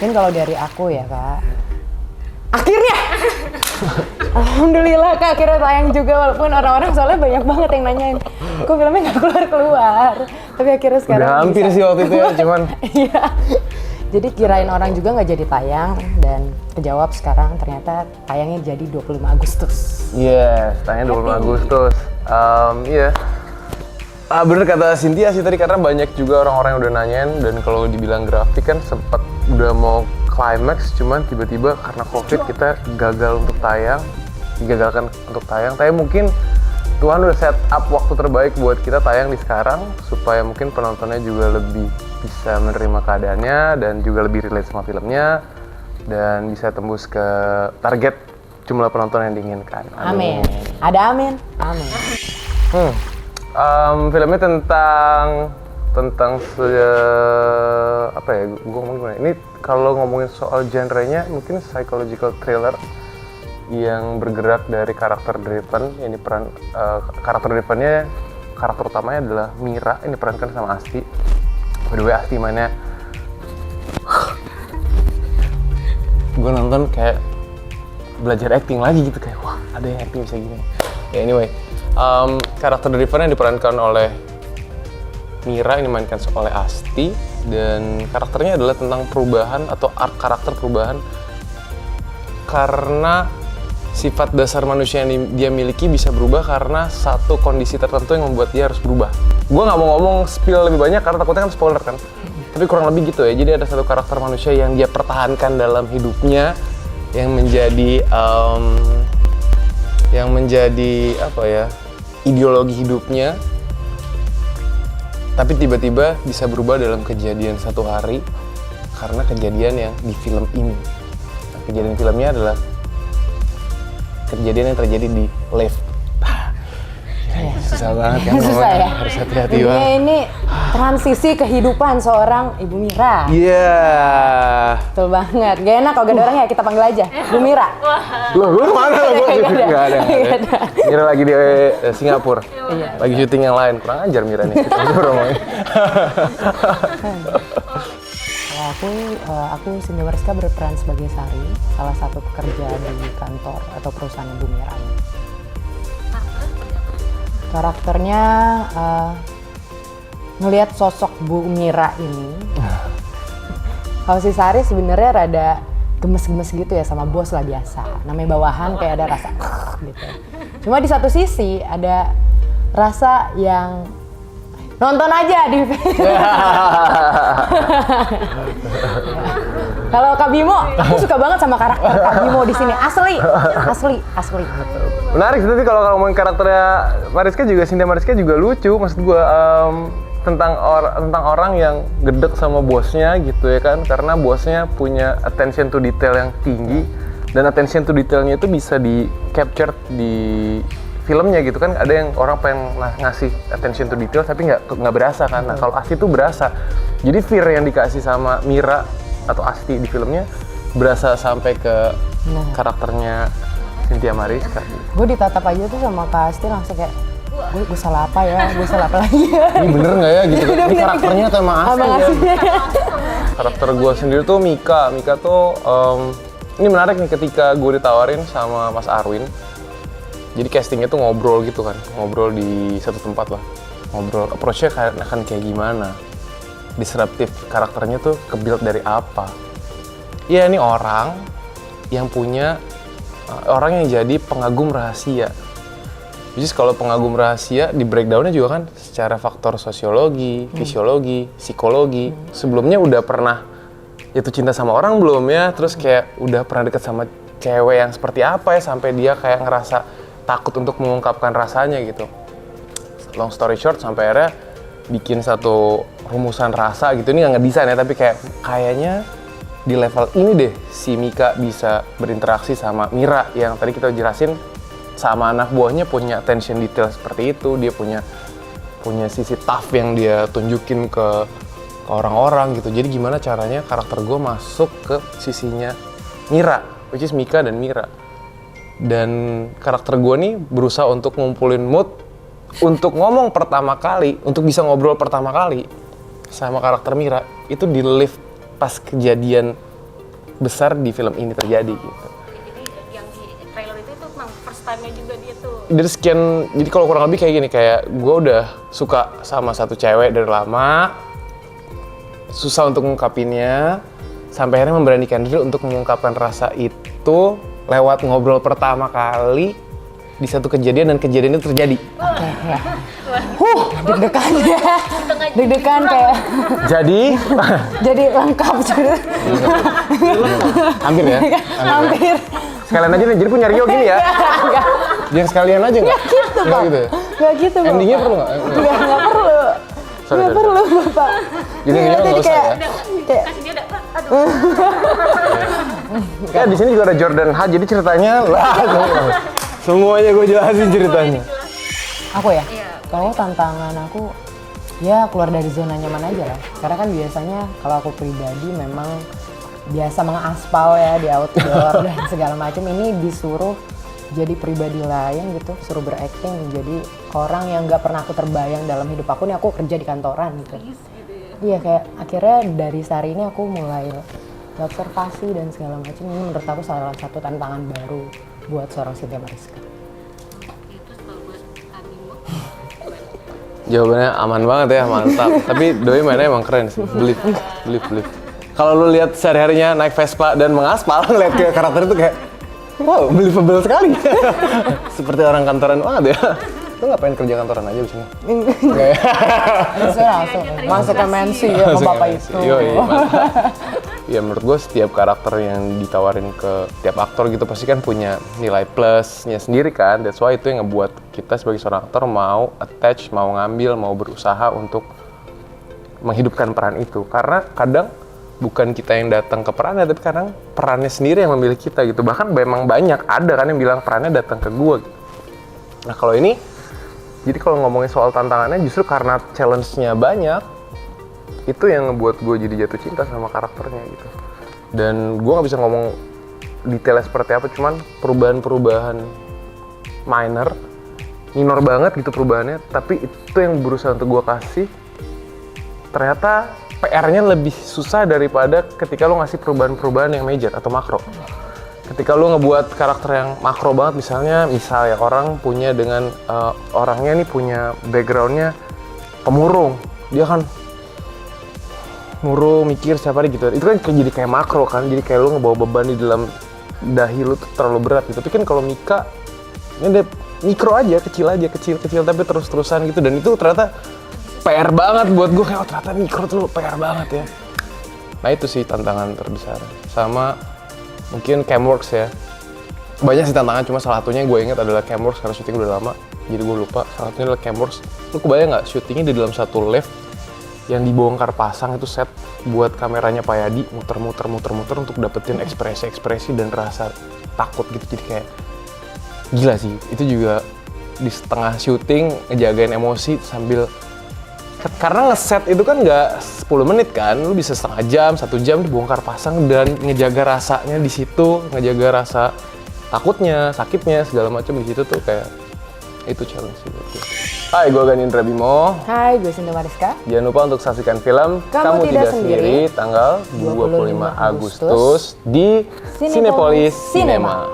Mungkin kalau dari aku ya Kak, akhirnya alhamdulillah Kak akhirnya tayang juga, walaupun orang-orang soalnya banyak banget yang nanyain kok filmnya nggak keluar, tapi akhirnya sekarang udah hampir bisa. sih waktu itu ya, cuman Iya. Jadi kirain orang juga nggak jadi tayang, dan kejawab sekarang ternyata tayangnya jadi 25 Agustus. yes, tayangnya 25 Agustus. Iya. Bener kata Cynthia sih tadi, karena banyak juga orang-orang yang udah nanyain, dan kalau dibilang grafik kan sempat udah mau climax, cuman tiba-tiba karena COVID kita gagal untuk tayang, digagalkan untuk tayang. Tapi mungkin Tuhan udah set up waktu terbaik buat kita tayang di sekarang, supaya mungkin penontonnya juga lebih bisa menerima keadaannya, dan juga lebih relate sama filmnya, dan bisa tembus ke target jumlah penonton yang diinginkan. Amin. Ada amin. Amin. Filmnya tentang apa ya, gue ngomong gimana? Ini kalau ngomongin soal genrenya mungkin psychological thriller yang bergerak dari karakter driven. Ini peran karakter drivennya, karakter utamanya adalah Mira, ini diperankan sama Asti. By the way, Asti mainnya gue nonton kayak belajar acting lagi gitu, kayak wah ada yang acting bisa gini. Ya anyway, karakter driven yang diperankan oleh Mira ini dimainkan oleh Asti, dan karakternya adalah tentang perubahan atau arc karakter perubahan karena sifat dasar manusia yang dia miliki bisa berubah karena satu kondisi tertentu yang membuat dia harus berubah. Gue nggak mau ngomong spill lebih banyak karena takutnya kan spoiler kan, tapi kurang lebih gitu ya. Jadi ada satu karakter manusia yang dia pertahankan dalam hidupnya, yang menjadi apa ya, ideologi hidupnya, tapi tiba-tiba bisa berubah dalam kejadian satu hari karena kejadian yang di film ini. Nah, kejadian filmnya adalah kejadian yang terjadi di lift. Susah banget kan, Susah ya? harus hati-hati Jadinya banget. ini transisi kehidupan seorang Ibu Mira. Iya. Betul banget. Gak enak kalau gak ada orang ya, kita panggil aja Bu Mira. Loh, lu kemana? Nggak ada. Mira lagi di Singapura. Iya. Lagi syuting yang lain. Kurang ajar Mira nih. Kita ngomongin. Kalau aku Cynthia Mariska berperan sebagai Sari, salah satu pekerja di kantor atau perusahaan Bu Mira. Karakternya ngelihat sosok Bu Mira ini. Kalau si Sari sebenarnya rada gemes-gemes gitu ya sama bos lah, biasa. Namanya bawahan kayak ada rasa gitu. Cuma di satu sisi ada rasa yang nonton aja di Kalau Kak Bimo, aku suka banget sama karakter Kak Bimo di sini. Asli. Menarik sih, tapi kalau ngomongin karakternya Mariska juga, Cynthia Mariska juga lucu. Maksud gue tentang orang yang gedek sama bosnya gitu ya kan, karena bosnya punya attention to detail yang tinggi, dan attention to detailnya itu bisa di capture di filmnya gitu kan. Ada yang orang pengen ngasih attention to detail tapi nggak berasa kan. Nah kalau Asti tuh berasa, jadi fear yang dikasih sama Mira atau Asti di filmnya berasa sampai ke karakternya Cynthia Mariska. Gue ditatap aja tuh sama Kak Asti langsung kayak, gue salah apa ya, gue salah apa lagi ya. Ini bener nggak ya gitu? Ini karakternya atau emang Asti ya? Karakter gue sendiri tuh Mika tuh ini menarik nih ketika gue ditawarin sama Mas Arwin. Jadi castingnya tuh ngobrol gitu kan, ngobrol di satu tempat lah, ngobrol approach-nya akan kayak gimana, disruptif karakternya tuh ke-build dari apa. Iya, ini orang yang punya orang yang jadi pengagum rahasia. Jadi kalau pengagum rahasia di breakdown-nya juga kan secara faktor sosiologi, fisiologi, psikologi. Sebelumnya udah pernah jatuh cinta sama orang belum ya? Terus kayak udah pernah deket sama cewek yang seperti apa ya, sampai dia kayak ngerasa takut untuk mengungkapkan rasanya gitu. Long story short, sampai akhirnya bikin satu rumusan rasa gitu. Ini nggak ngedesain ya, tapi kayaknya di level ini deh si Mika bisa berinteraksi sama Mira yang tadi kita jelasin, sama anak buahnya punya attention detail seperti itu. Dia punya sisi tough yang dia tunjukin ke orang-orang gitu. Jadi gimana caranya karakter gue masuk ke sisinya Mira, which is Mika dan Mira. Dan karakter gue nih berusaha untuk ngumpulin mood untuk ngomong pertama kali, untuk bisa ngobrol pertama kali. sama karakter Mira itu di live pas kejadian besar di film ini terjadi gitu. Jadi yang di trailer itu emang first time-nya juga dia tuh. Dari sekian, jadi kalau kurang lebih kayak gini, kayak gue udah suka sama satu cewek dari lama, susah untuk mengungkapinnya, sampai akhirnya memberanikan diri untuk mengungkapkan rasa itu lewat ngobrol pertama kali di satu kejadian, dan kejadian itu terjadi. Oke, ya. Deg-degan ya. Deg-degan kayak jadi lengkap gitu. Hampir ya? Hampir. Sekalian aja nih, jadi punya Rio gini ya? Enggak. Jangan sekalian aja nggak? Gitu, Pak. Gitu ya? Nggak gitu, Bapak. Endingnya perlu nggak? Nggak perlu. Sorry. Nggak perlu, Bapak. Jadi Iya, nggak usah ya? kayak Kasih dia ada, aduh. Ya di sini juga ada Jordan H, jadi ceritanya lah. Semuanya gue jelasin ceritanya. aku ya? Iya. Kalau tantangan aku ya keluar dari zona nyaman aja lah. Karena kan biasanya kalau aku pribadi memang biasa mengaspal ya di outdoor dan segala macam. Ini disuruh jadi pribadi lain gitu, suruh berakting menjadi orang yang nggak pernah aku terbayang dalam hidup aku. Nih aku kerja di kantoran gitu. Iya, kayak akhirnya dari sehari ini aku mulai observasi dan segala macam. Ini menurut aku salah satu tantangan baru buat seorang Cynthia Mariska. Itu kalau buat Abimo. Jawabannya aman banget ya, mantap. Tapi Doi mainnya emang keren sih, believe. Kalau lu lihat sehari-harinya naik Vespa dan mengaspal, ngeliat ke karakter itu kayak, wow, believable sekali. Seperti orang kantoran banget ya. Lu nggak pengen kerja kantoran aja di sini? Enggak ya? Saya langsung masuk ke mensi ya ke bapak itu. Ya menurut gue setiap karakter yang ditawarin ke tiap aktor gitu pasti kan punya nilai plusnya sendiri kan. That's why itu yang ngebuat kita sebagai seorang aktor mau attach, mau ngambil, mau berusaha untuk menghidupkan peran itu. Karena kadang bukan kita yang datang ke perannya, tapi kadang perannya sendiri yang memilih kita gitu. Bahkan memang banyak ada kan yang bilang perannya datang ke gue. Nah kalau ini, jadi kalau ngomongin soal tantangannya justru karena challenge-nya banyak, itu yang ngebuat gue jadi jatuh cinta sama karakternya gitu. Dan gue nggak bisa ngomong detailnya seperti apa, cuman perubahan-perubahan minor banget gitu perubahannya, tapi itu yang berusaha untuk gue kasih. Ternyata PR-nya lebih susah daripada ketika lo ngasih perubahan-perubahan yang major atau makro. Ketika lo ngebuat karakter yang makro banget, misalnya ya orang punya dengan orangnya nih punya background-nya pemurung, dia kan murung mikir setiap hari gitu. Itu kan jadi kayak makro kan, jadi kayak lo ngebawa beban di dalam dahi lo tuh terlalu berat gitu. Tapi kan kalau Mika ini ada mikro aja, kecil tapi terus-terusan gitu, dan itu ternyata PR banget buat gue, kayak oh ternyata mikro tuh PR banget ya. Nah itu sih tantangan terbesar. Sama mungkin Camworks ya. Banyak sih tantangan, cuma salah satunya yang gue ingat adalah Camworks karena syuting udah lama. Jadi gue lupa, salah satunya adalah Camworks. Lu kebayang nggak syutingnya di dalam satu lift yang dibongkar pasang itu set buat kameranya Pak Yadi muter-muter untuk dapetin ekspresi dan rasa takut gitu. Jadi kayak gila sih. Itu juga di setengah syuting ngejagain emosi sambil, karena ngeset itu kan nggak 10 menit kan, lu bisa setengah jam, 1 jam dibongkar pasang dan ngejaga rasanya di situ, ngejaga rasa takutnya, sakitnya, segala macam di situ tuh kayak itu challenge sih buat gue. Hai, gue Gani Indra Bimo. Hai, gue Cynthia Mariska. Jangan lupa untuk saksikan film Kamu Tidak Sendiri, tanggal 25 Agustus di Cinepolis Cinema.